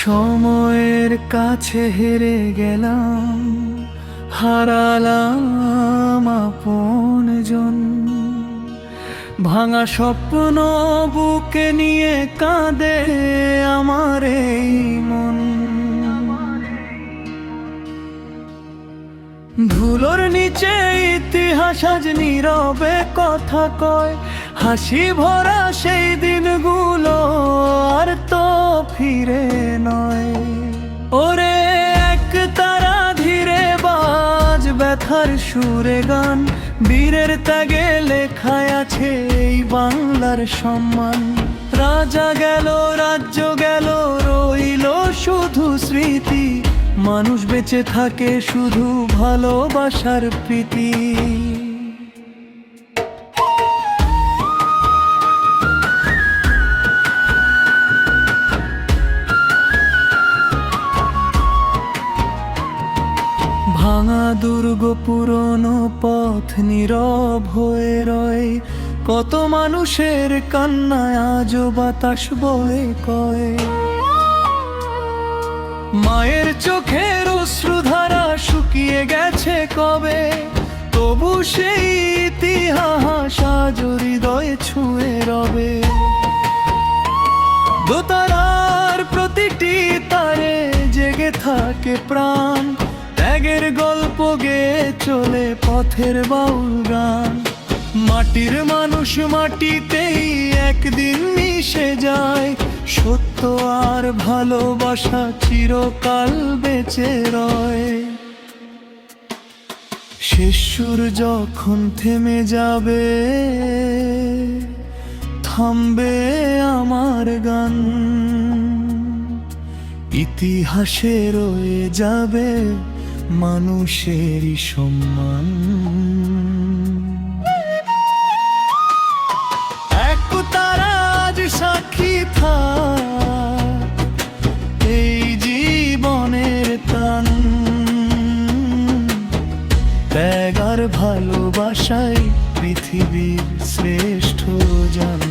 সময়ের কাছে হেরে গেলাম, হারালাম আপনজন। ভাঙা স্বপ্ন বুকে নিয়ে কাঁদে আমার এই মন। ধুলোর নিচে ইতিহাস আজ নীরবে কথা কয়, হাসি ভরা সেই দিনগুলো আর তো ফিরে নয়। ওরে এক তারা ধীরে বাজ ব্যথার সুরে গান, বীরের ত্যাগে লেখায় আছে এই বাংলার সম্মান। রাজা গেল রাজ্য গেল, রইল শুধু স্মৃতি, মানুষ বেঁচে থাকে শুধু ভালোবাসার প্রীতি। ভাঙা দুর্গ পুরনো পথ নীরব হয়ে রয়, কত মানুষের কান্নায় আজও বাতাস বয়ে কয়। মায়ের চোখের অশ্রুধারা শুকিয়ে গেছে কবে, তবু সেই ইতিহাস আজ হৃদয়ে ছুঁয়ে রবে। দোতারার প্রতিটি তারে জেগে থাকে প্রাণ, ত্যাগের গল্প গেয়ে চলে পথের বাউল গান। মাটির মানুষ মাটিতেই একদিন মিশে যায়, সত্য আর ভালোবাসা চিরকাল বেঁচে রয়। শেষ সুর যখন থেমে যাবে, থামবে আমার গান, ইতিহাসে রয়ে যাবে মানুষেরই সম্মান। এক তারা আজ সাক্ষী থাক এই জীবনের টান, ত্যাগ আর ভালোবাসাই পৃথিবীর শ্রেষ্ঠ জান।